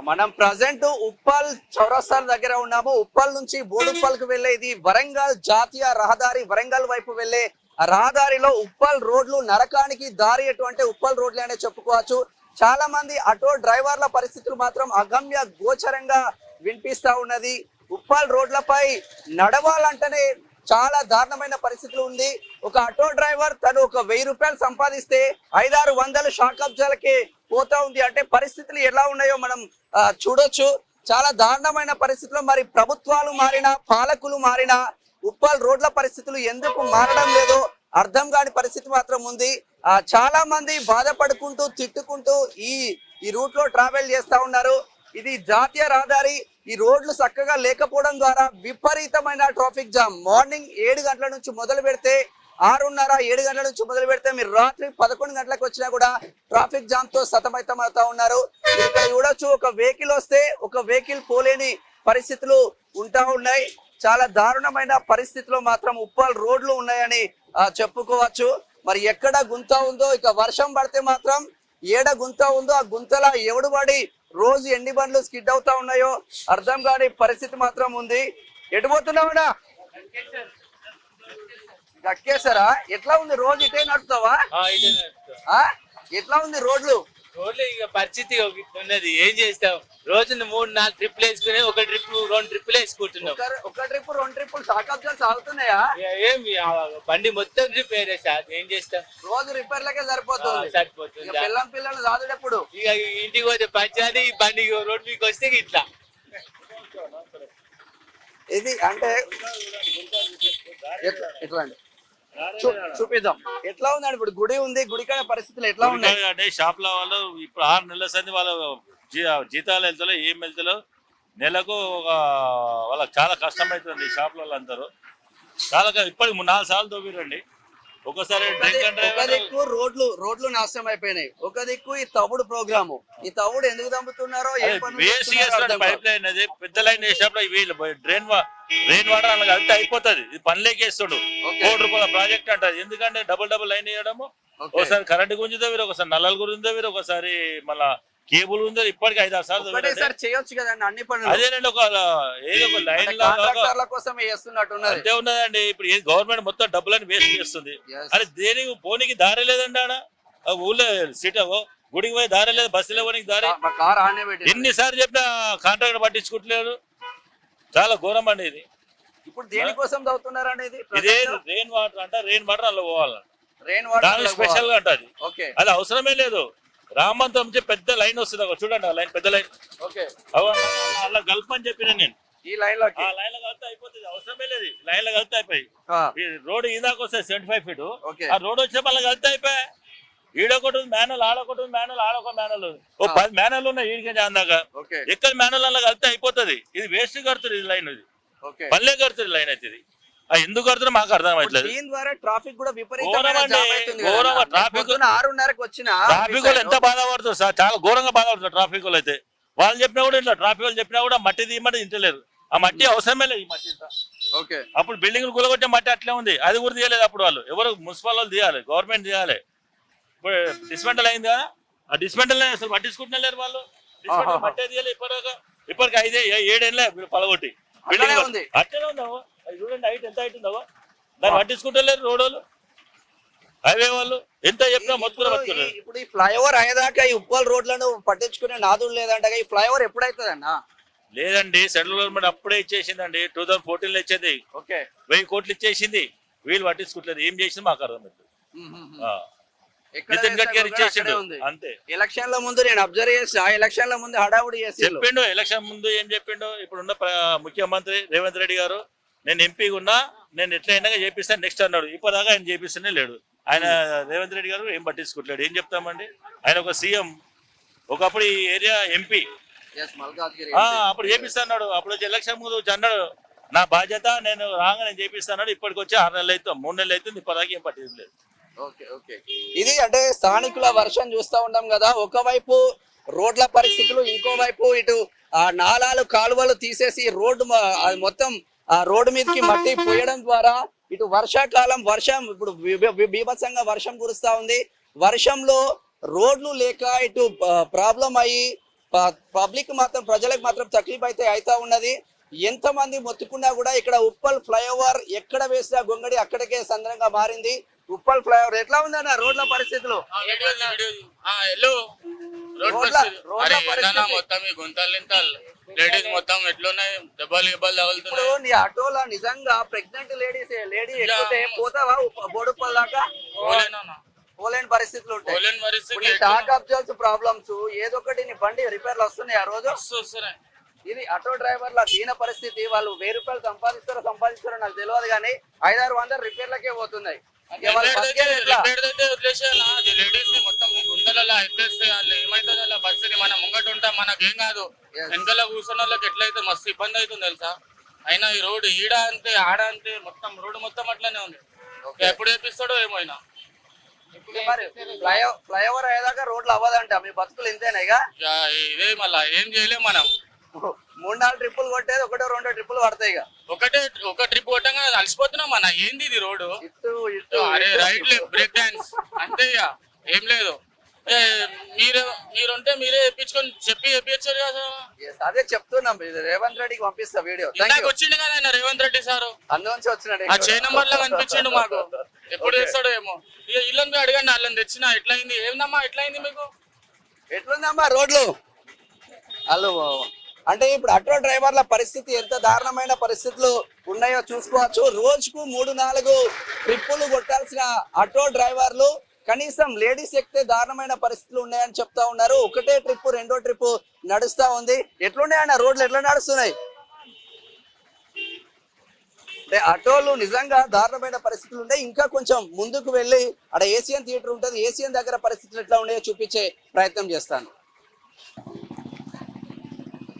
మనం ప్రజెంట్ ఉప్పల్ చౌరస్తా దగ్గర ఉన్నాము. ఉప్పల్ నుంచి బోడుప్పల్కి వెళ్లే ఇది వరంగల్ జాతీయ రహదారి. వరంగల్ వైపు వెళ్లే రహదారిలో ఉప్పల్ రోడ్లు నరకానికి దారి ఎటువంటి ఉప్పల్ రోడ్లు అనే చెప్పుకోవచ్చు. చాలా మంది ఆటో డ్రైవర్ల పరిస్థితులు మాత్రం అగమ్య గోచరంగా వినిపిస్తా ఉన్నది. ఉప్పల్ రోడ్లపై నడవాలంటేనే చాలా దారుణమైన పరిస్థితులు ఉంది. ఒక ఆటో డ్రైవర్ తను ఒక 1000 రూపాయలు సంపాదిస్తే 500-600 షాకబ్జాలకి పోతా ఉంది. అంటే పరిస్థితులు ఎలా ఉన్నాయో మనం చూడొచ్చు. చాలా దారుణమైన పరిస్థితుల్లో మరి ప్రభుత్వాలు మారినా పాలకులు మారినా ఉప్పల్ రోడ్ల పరిస్థితులు ఎందుకు మారడం లేదో అర్థం కాని పరిస్థితి మాత్రం ఉంది. చాలా మంది బాధపడుకుంటూ తిట్టుకుంటూ ఈ రూట్ లో ట్రావెల్ చేస్తా ఉన్నారు. ఇది జాతీయ రహదారి. ఈ రోడ్లు చక్కగా లేకపోవడం ద్వారా విపరీతమైన ట్రాఫిక్ జామ్. మార్నింగ్ 7 గంటల నుంచి మొదలు పెడితే 6:30-7 గంటల నుంచి మొదలు పెడితే మీరు రాత్రి 11 గంటలకు వచ్చినా కూడా ట్రాఫిక్ జామ్ తో సతమతం అవుతా ఉన్నారు. ఇక్కడ చూడొచ్చు, ఒక వెహికల్ వస్తే ఒక వెహికల్ పోలేని పరిస్థితులు ఉంటా ఉన్నాయి. చాలా దారుణమైన పరిస్థితిలో మాత్రం ఉప్పల్ రోడ్లు ఉన్నాయని చెప్పుకోవచ్చు. మరి ఎక్కడ గుంత ఉందో, ఇక వర్షం పడితే మాత్రం ఏడ గుంత ఉందో ఆ గుంతల ఎవడు పడి రోజు ఎన్ని బండ్లు స్కిడ్ అవుతా ఉన్నాయో అర్థం కాని పరిస్థితి మాత్రం ఉంది. ఎటుపోతున్నావునా? గక్కేసారా? ఎట్లా ఉంది రోజు? ఇటే నడుస్తావా? ఎట్లా ఉంది రోడ్లు? ఇక పరిస్థితి ఉన్నది. ఏం చేస్తాం? రోజు 3-4 ట్రిప్లు వేసుకుని ఒక ట్రిప్ 2 ట్రిప్లు వేసుకుంటున్నాం. ఒక ట్రిప్ 2 ట్రిప్పులు షాకబ్జాలు సాగుతున్నాయా? ఏం బండి మొత్తం ట్రిప్ ఏం చేస్తాం? రోజు రిపేర్లకే సరిపోతుంది. పిల్లలు సాదుడెప్పుడు ఇక ఇంటికి పోతే పంచాలి, ఈ బండి రోడ్ మీకు వస్తే ఇట్లా. ఇది అంటే ఎట్లా అండి చూపిద్దాం. ఎట్లా ఉందండి ఇప్పుడు? గుడి ఉంది, గుడికాడ పరిస్థితులు ఎట్లా ఉన్నాయి అంటే షాప్ల వాళ్ళు ఇప్పుడు 6 నెలల సంది వాళ్ళ జీతాలు వెళ్తాలో ఏం వెళ్తాలో నెలకు వాళ్ళకి చాలా కష్టమవుతుంది. షాప్ల వాళ్ళందరూ చాలా ఇప్పటికి 4 సార్లు తోపిరండి. ఒకసారి ఒక దిక్కు రోడ్లు నాశనం అయిపోయినాయి, ఒక దిక్కు ఈ తవుడు ప్రోగ్రాము. ఈ తవుడు ఎందుకు దంపుతున్నారో పైప్ లైన్ అది పెద్ద లైన్ వేసినప్పుడు వీళ్ళు రెయిన్ వాటర్ అలా కలితే అయిపోతుంది. ఇది పనిలేకేస్తాడు. 1 కోటి రూపాయల ప్రాజెక్ట్ అంటారు. ఎందుకంటే డబుల్ లైన్ వేయడము. ఒకసారి కరెంట్ గుంజుతా వీరు, ఒకసారి నల్లలు గురిందా వీరు, ఒకసారి మళ్ళా కేబుల్ ఉందో. ఇప్పటికి 5-6 సార్లు చేయొచ్చు కదండి అన్ని పనులు. అదేనండి, ఏదో ఒక లైన్ అంతే ఉన్నదండి. ఇప్పుడు గవర్నమెంట్ మొత్తం డబ్బులని వేస్ట్ చేస్తుంది. అది దేనికి పోనీకి దారి లేదండి. ఆడ ఊళ్ళో సిటీ గుడికి పోయి దారి లేదు, బస్సులో పోనీకి దారి. ఎన్నిసార్లు చెప్పినా కాంట్రాక్టర్ పట్టించుకుంటలేరు. చాలా ఘోరం అండి ఇది. ఇప్పుడు దేనికోసం చదువుతున్నారు అనేది ఇదే రెయిన్ వాటర్ అంట. రెయిన్ వాటర్ అందులో పోవాలంట. స్పెషల్ గా అంటది. అది అవసరమే లేదు. రామంతం నుంచి పెద్ద లైన్ వస్తుంది. చూడండి ఆ లైన్, పెద్ద లైన్. అలా గల్పని చెప్పిన నేను. ఈ లైన్ లో కలితే అయిపోతుంది. అవసరమే లేదు. లైన్ లో కలితే అయిపోయి రోడ్ ఈదాకా వస్తాయి 75 ఫీట్. ఆ రోడ్ వచ్చే మళ్ళీ కలితే అయిపోయి. ఈడొకటి మ్యానువల్, ఆడొకటి మ్యానువల్, ఆడొక మ్యానువల్. 10 మ్యానువల్ ఉన్నాయి ఈడికి అందాక. ఎక్కడ మ్యానువల్ అలా కలితే అయిపోతుంది. ఇది వేస్ట్ కడుతుంది. ఇది లైన్ ఇది పల్లె కడుతుంది లైన్ అయితే. ఇది ఎందుకు కడుతున్నా మాకు అర్థం అవుతుంది. దీని ద్వారా ట్రాఫిక్ కూడా ట్రాఫిక్ వాళ్ళు ఎంత బాధపడుతుంది సార్, చాలా ఘోరంగా బాధపడుతుంది ట్రాఫిక్ వాళ్ళు అయితే. వాళ్ళు చెప్పినా కూడా ఇంట్లో ట్రాఫిక్ వాళ్ళు చెప్పినా కూడా మట్టి తీయమంటే ఇంటలేరు. ఆ మట్టి అవసరమే లేదు. ఈ మట్టి అప్పుడు బిల్డింగ్లు కూలగొట్టే మట్టి అట్లే ఉంది. అది కూడా తీయలేదు అప్పుడు వాళ్ళు. ఎవరు మున్సిపల్ వాళ్ళు తీయాలి, గవర్నమెంట్ తీయాలి. ఇప్పుడు డిస్మెంటల్ అయింది కదా, ఆ డిస్మెంటల్ అసలు పట్టించుకుంటున్నా లేరు వాళ్ళు. డిస్మెంటల్ మట్టే తీయాలి. ఇప్పటికి 5-7 ఏళ్ళే పలగొట్టి బిల్డింగ్ అట్లనే ఉందావు. అది చూడండి హైట్ ఎంత హైట్ ఉందావో. దాన్ని పట్టించుకుంటలేరు రోడ్ వాళ్ళు, హైవే వాళ్ళు. ఎంత చెప్పినా మొత్తం. ఇప్పుడు ఈ ఫ్లైఓవర్ అయ్యేదాకా ఈ ఉప్పల్ రోడ్లను పట్టించుకునే నాదుడు లేదంట. ఈ ఫ్లైఓవర్ ఎప్పుడైతుంది అన్న? లేదండి, సెంట్రల్ గవర్నమెంట్ అప్పుడే ఇచ్చేసిందండి. 2014 లో ఇచ్చేది. 1000 కోట్లు ఇచ్చేసింది. వీళ్ళు పట్టించుకుంటలేదు. ఏం చేసింది మాకు అర్థమవుతుంది. నితిన్ గడ్కరీ ఇచ్చేసిండు అంతే. ఎలక్షన్ల ముందు నేను అబ్జర్వ్ చేసి ఆ ఎలక్షన్ల ముందు హడావుడి చేసి చెప్పిండు. ఎలక్షన్ ముందు ఏం చెప్పిండు? ఇప్పుడున్న ముఖ్యమంత్రి రేవంత్ రెడ్డి గారు, నేను ఎంపీగా ఉన్నా, నేను ఎట్లయినా చేపిస్తాను నెక్స్ట్ అన్నాడు. ఇప్పటిదాకా ఆయన చేపిస్తూనే లేడు. ఆయన రేవంత్ రెడ్డి గారు ఏం పట్టించుకుంటలేడు. ఏం చెప్తామండి? ఆయన ఒక సీఎం, ఒకప్పుడు ఈ ఏరియా ఎంపీ, అప్పుడు చేపిస్తాడు. అప్పుడు వచ్చి ఎలక్షన్ ముందు అన్నాడు నా బాధ్యత, నేను రాగా నేను చేపిస్తాడు. ఇప్పటికి వచ్చి 6 నెలలు అవుతుంది, 3 నెలలు అవుతుంది. ఇప్పటిదాకా ఏం పట్టించలేదు. ఇది అంటే స్థానికుల వర్షం చూస్తూ ఉంటాం కదా. ఒకవైపు రోడ్ల పరిస్థితులు, ఇంకోవైపు ఇటు నాలాలు కాలువలు తీసేసి రోడ్డు మొత్తం ఆ రోడ్డు మీదకి మట్టి పోయడం ద్వారా ఇటు వర్షాకాలం వర్షం ఇప్పుడు బీభత్సంగా వర్షం కురుస్తా ఉంది. వర్షంలో రోడ్లు లేక ఇటు ప్రాబ్లం అయ్యి పబ్లిక్ మాత్రం ప్రజలకు మాత్రం తక్లీఫ్ అయితే అవుతా ఉన్నది. ఎంత మంది మొత్తుకున్నా కూడా ఇక్కడ ఉప్పల్ ఫ్లైఓవర్ ఎక్కడ వేసినా గొంగడి అక్కడికే సందర్భంగా మారింది. ఉప్పల్ ఫ్లైఓవర్ ఎట్లా ఉందన్న రోడ్ల పరిస్థితులు? మొత్తం ఈ గుంతలు లేడీస్ మొత్తం ఎట్లున్నాయి, దెబ్బలు తగులుతున్నాయి. ఇప్పుడు నీ ఆటోలో నిజంగా ప్రెగ్నెంట్ లేడీ ఎక్కితే పోతావా బోడుప్పల్ దాకా? పోలేని పరిస్థితులు ఉంటాయి. టాక్ అబ్జర్వ్స్ ప్రాబ్లమ్స్ ఏదో ఒకటి నీ బండి రిపేర్లు వస్తున్నాయి ఆ రోజు. ఇది ఆటో డ్రైవర్ల దీన పరిస్థితి. వాళ్ళు 1000 రూపాయలు సంపాదిస్తారో నాకు తెలియదు కానీ 500-600 రిపేర్లకే పోతున్నాయి. పరిస్థితి మన ముంగట ఉంటాం, మనకేం కాదు. వెనకాల కూర్చున్న వాళ్ళకి ఎట్లయితే మస్తు ఇబ్బంది అవుతుంది తెలుసా. అయినా ఈ రోడ్డు ఈడ అంతే ఆడ అంతే, మొత్తం రోడ్డు మొత్తం అట్లానే ఉంది. ఎప్పుడు వేపిస్తాడో ఏమైనా. ఫ్లైఓవర్ అయ్యేదాకా రోడ్లు అవ్వదంట. మీ బతుకులు ఇంతేనా? ఇదే మళ్ళా ఏం చేయలేం మనం. 3-4 ట్రిప్పులు కొట్టేది 1-2 ట్రిప్పులు పడతాయి. ఒక ట్రిప్ కొట్టంగా అలసిపోతున్నాం మన. ఏంది ఇది రోడ్డు? అరే రైట్ బ్రేక్ డాన్స్ అంతే, ఏం లేదు. మీరుంటే మీరే చెప్పొచ్చారు కదా. అదే చెప్తున్నాం, రేవంత్ రెడ్డికి పంపిస్తా వీడియో. వచ్చిండు కదా ఆయన రేవంత్ రెడ్డి సారు, అందులోంచి వచ్చినాడు. ఆ చే నంబర్ లా కనిపించిండు మాకు. ఎప్పుడు తెస్తాడో ఏమో. ఇల్లు అడగండి, వాళ్ళని తెచ్చినా ఎట్లయింది, ఏమన్నా ఎట్లయింది మీకు? ఎట్లుందమ్మా రోడ్లు? వాళ్ళు అంటే ఇప్పుడు ఆటో డ్రైవర్ల పరిస్థితి ఎంత దారుణమైన పరిస్థితులు ఉన్నాయో చూసుకోవచ్చు. రోజుకు 3-4 ట్రిప్పులు కొట్టాల్సిన ఆటో డ్రైవర్లు కనీసం లేడీస్ ఎక్కితే దారుణమైన పరిస్థితులు ఉన్నాయని చెప్తా ఉన్నారు. ఒకటే ట్రిప్, రెండో ట్రిప్ నడుస్తా ఉంది. ఎట్లున్నాయన్న రోడ్లు, ఎట్లా నడుస్తున్నాయి? అంటే ఆటోలు నిజంగా దారుణమైన పరిస్థితులు ఉన్నాయి. ఇంకా కొంచెం ముందుకు వెళ్ళి అక్కడ ఏషియన్ థియేటర్ ఉంటుంది, ఏషియన్ దగ్గర పరిస్థితులు ఎట్లా ఉన్నాయో చూపించే ప్రయత్నం చేస్తాను.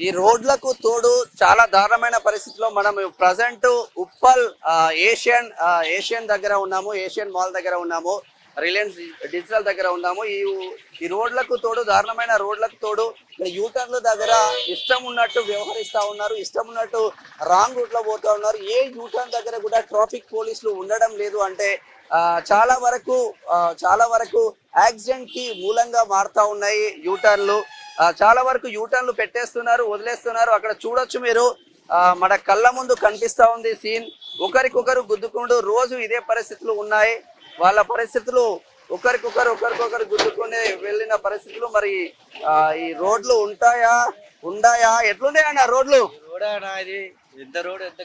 ఈ రోడ్లకు తోడు చాలా దారుణమైన పరిస్థితిలో మనం ప్రజెంట్ ఉప్పల్ ఏషియన్ దగ్గర ఉన్నాము, ఏషియన్ మాల్ దగ్గర ఉన్నాము, రిలయన్స్ డిజిటల్ దగ్గర ఉన్నాము. ఈ రోడ్లకు తోడు, దారుణమైన రోడ్లకు తోడు యూటర్న్ల దగ్గర ఇష్టం ఉన్నట్టు వ్యవహరిస్తా ఉన్నారు, ఇష్టం ఉన్నట్టు రాంగ్ రూట్ లో పోతా ఉన్నారు. ఏ యూటర్న్ దగ్గర కూడా ట్రాఫిక్ పోలీసులు ఉండడం లేదు. అంటే చాలా వరకు యాక్సిడెంట్ కి మూలంగా మారుతా ఉన్నాయి యూటర్న్లు. చాలా వరకు యూటర్న్లు పెట్టేస్తున్నారు, వదిలేస్తున్నారు. అక్కడ చూడొచ్చు మీరు, మన కళ్ళ ముందు కనిపిస్తా ఉంది సీన్. ఒకరికొకరు గుద్దుకుంటూ రోజు ఇదే పరిస్థితులు ఉన్నాయి. వాళ్ళ పరిస్థితులు ఒకరికొకరు గుద్దుకునే వెళ్ళిన పరిస్థితులు. మరి ఈ రోడ్లు ఉండాయా ఎట్లున్నాయన్న రోడ్లు? ఇది ఎంత రోడ్, ఎంత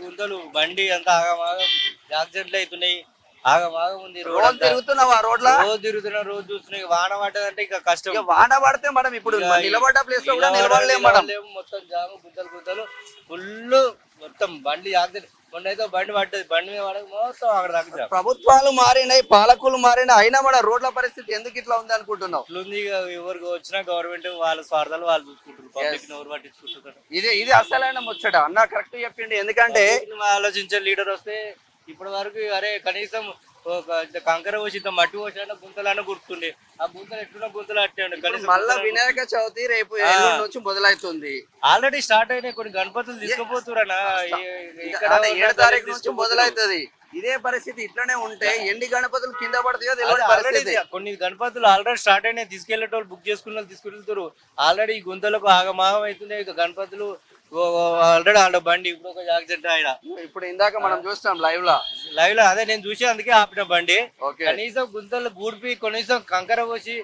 గుంతలు బండి అంతా ఆగమాగం, యాక్సిడెంట్లు అవుతున్నాయి, ఆగమాగం ఉంది. రోజు తిరుగుతున్నావా రోడ్ల? రోజు తిరుగుతున్నా, రోజు చూస్తున్నాయి. వాన పడ్డదంటే ఇంకా కష్టం. వాన పడితే మనం ఇప్పుడు నిలబడ్డ ప్లేస్ లో కూడా నిలబడలేము మనం. మొత్తం జాము, గుంతలు ఫుల్, మొత్తం బండి యాక్సిడెంట్. మొన్నైతే బండి పడ్డది, బండి మీద పడక మొత్తం అక్కడ దాకా. ప్రభుత్వాలు మారినాయి, పాలకులు మారినాయి, అయినా మన రోడ్ల పరిస్థితి ఎందుకు ఇట్లా ఉంది అనుకుంటున్నావు? ఇట్లుంది. ఎవరికి వచ్చినా గవర్నమెంట్ వాళ్ళ స్వార్థాలు వాళ్ళు చూసుకుంటారు, పబ్లిక్ ఎవరు పట్టించుకుంటారు. ఇది అసలైన ముచ్చట అన్న, కరెక్ట్ చెప్పిండు. ఎందుకంటే ఆలోచించే లీడర్ వస్తే ఇప్పటి వరకు అరే కనీసం కంకర పోసి మట్టి పోసిన గుంతలన్న గుర్తుండే. ఆ గుంతలు ఎట్లున్న గుంతలు అట్టే. మళ్ళా వినాయక చవితి రేపు నుంచి మొదలవుతుంది. ఆల్రెడీ స్టార్ట్ అయినాయి కొన్ని గణపతులు తీసుకుపోతున్నా. 7 తారీఖు నుంచి మొదలవుతుంది. ఇదే పరిస్థితి ఇట్లనే ఉంటే ఎన్ని గణపతులు కింద పడతాయో తెలియదు. కొన్ని గణపతులు ఆల్రెడీ స్టార్ట్ అయినాయి, తీసుకెళ్లేటోళ్ళు బుక్ చేసుకున్న తీసుకెళ్తారు. ఆల్రెడీ ఈ గుంతలకు ఆగమాగం అవుతున్నాయి. గణపతులు ఆల్రెడీ బండి ఇప్పుడు ఒక యాక్సిడెంట్ ఆయన. ఇప్పుడు ఇందాక మనం చూస్తాం లైవ్ లో అదే నేను చూసి అందుకే ఆపిన బండి. కనీసం గుంతలు గూడిపి కనీసం కంకర పోసి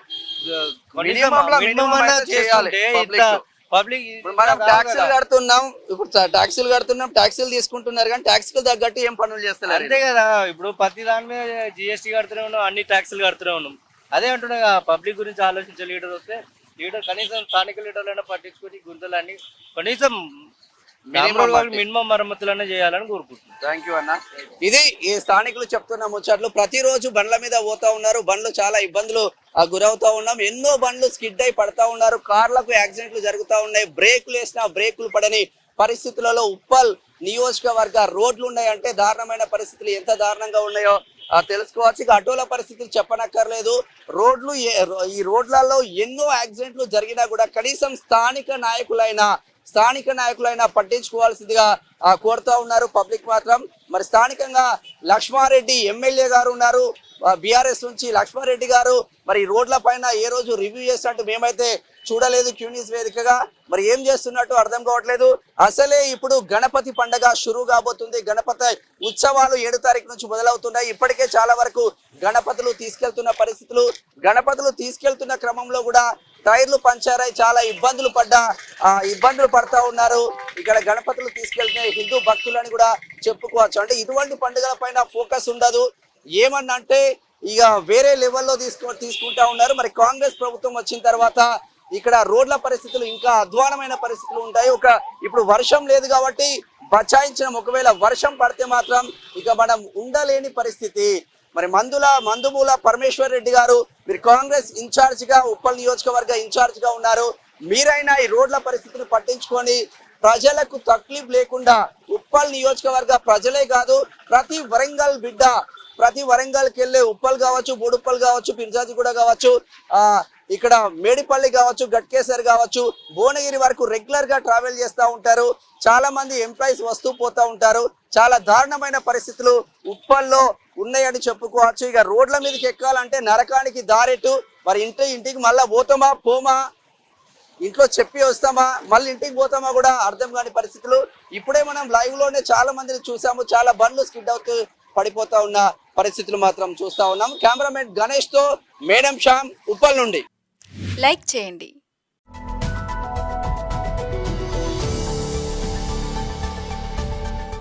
పబ్లిక్. మనం ట్యాక్సీలు కడుతున్నాం, ఇప్పుడు ట్యాక్సీలు తీసుకుంటున్నారు కానీ ట్యాక్సీలు తగ్గట్టు ఏం పనులు చేస్తున్నారు? అంతే కదా. ఇప్పుడు ప్రతి దాని మీద GST కడుతూనే ఉన్నాం, అన్ని ట్యాక్సీలు కడుతూనే ఉన్నాం. అదే అంటున్నా, పబ్లిక్ గురించి ఆలోచించే లీడర్ వస్తే, లీడర్ కనీసం స్థానిక లీడర్లైనా పట్టించుకొని గుంతలన్నీ కనీసం మినిమం మరమ్మతులన్నా చేయాలని కోరుకుంటున్నాను. థ్యాంక్ యూ అన్న. ఇది ఈ స్థానికులు చెప్తున్న ముచ్చట్లు. ప్రతిరోజు బండ్ల మీద పోతా ఉన్నారు, బండ్లు చాలా ఇబ్బందులు గురవుతా ఉన్నాం. ఎన్నో బండ్లు స్కిడ్ అయి పడతా ఉన్నారు, కార్లకు యాక్సిడెంట్లు జరుగుతూ ఉన్నాయి. బ్రేకులు వేసినా బ్రేకులు పడని పరిస్థితులలో ఉప్పల్ నియోజకవర్గ రోడ్లు ఉన్నాయంటే దారుణమైన పరిస్థితులు ఎంత దారుణంగా ఉన్నాయో తెలుసుకోవచ్చు. ఇక ఆటోల పరిస్థితులు చెప్పనక్కర్లేదు. ఈ రోడ్లలో ఎన్నో యాక్సిడెంట్లు జరిగినా కూడా కనీసం స్థానిక నాయకులైనా పట్టించుకోవాల్సిందిగా కోరుతా ఉన్నారు పబ్లిక్ మాత్రం. మరి స్థానికంగా లక్ష్మారెడ్డి ఎమ్మెల్యే గారు ఉన్నారు, బీఆర్ఎస్ నుంచి లక్ష్మారెడ్డి గారు మరి రోడ్ల పైన ఏ రోజు రివ్యూ చేసినట్టు మేమైతే చూడలేదు క్యూ న్యూస్ వేదికగా. మరి ఏం చేస్తున్నట్టు అర్థం కావట్లేదు. అసలే ఇప్పుడు గణపతి పండగ షురూ కాబోతుంది. గణపతి ఉత్సవాలు 7 తారీఖు నుంచి మొదలవుతున్నాయి. ఇప్పటికే చాలా వరకు గణపతులు తీసుకెళ్తున్న పరిస్థితులు. గణపతులు తీసుకెళ్తున్న క్రమంలో కూడా టైర్లు పంచరాయి చాలా ఇబ్బందులు పడతా ఉన్నారు. ఇక్కడ గణపతులు తీసుకెళ్తున్న హిందూ భక్తులని కూడా చెప్పుకోవచ్చు. అంటే ఇటువంటి పండుగల పైన ఫోకస్ ఉండదు. ఏమన్నంటే ఇక వేరే లెవెల్లో తీసుకుంటా ఉన్నారు. మరి కాంగ్రెస్ ప్రభుత్వం వచ్చిన తర్వాత ఇక్కడ రోడ్ల పరిస్థితులు ఇంకా అధ్వానమైన పరిస్థితులు ఉంటాయి. ఇప్పుడు వర్షం లేదు కాబట్టి బచాయించిన, ఒకవేళ వర్షం పడితే మాత్రం ఇక మనం ఉండలేని పరిస్థితి. మరి మందుమూల పరమేశ్వర్ రెడ్డి గారు, మీరు కాంగ్రెస్ ఇన్ఛార్జ్ గా ఉప్పల్ నియోజకవర్గ ఇన్ఛార్జ్ గా ఉన్నారు. మీరైనా ఈ రోడ్ల పరిస్థితిని పట్టించుకొని ప్రజలకు తక్లీఫ్ లేకుండా, ఉప్పల్ నియోజకవర్గ ప్రజలే కాదు ప్రతి వరంగల్ బిడ్డ, ప్రతి వరంగల్కి వెళ్ళే ఉప్పల్ కావచ్చు, బోడుప్పల్ కావచ్చు, పిర్జాజిగూడ కావచ్చు, ఇక్కడ మేడిపల్లి కావచ్చు, గట్కేసర్ కావచ్చు, భువనగిరి వరకు రెగ్యులర్ గా ట్రావెల్ చేస్తూ ఉంటారు. చాలా మంది ఎంప్లాయీస్ వస్తూ పోతా ఉంటారు. చాలా దారుణమైన పరిస్థితులు ఉప్పల్లో ఉన్నాయని చెప్పుకోవచ్చు. ఇక రోడ్ల మీదకి ఎక్కాలంటే నరకానికి దారెట్టు. మరి ఇంటికి మళ్ళా పోమా, ఇంట్లో చెప్పి వస్తామా, మళ్ళీ ఇంటికి పోతామా కూడా అర్థం కాని పరిస్థితులు. ఇప్పుడే మనం లైవ్ లోనే చాలా మందిని చూసాము. చాలా బండ్లు స్కిడ్ అవుతూ పడిపోతా ఉన్న పరిస్థితులు మాత్రం చూస్తా ఉన్నాం. కెమెరామెన్ గణేష్ తో మేడం శ్యామ్, ఉప్పల్ నుండి. లైక్ చేయండి,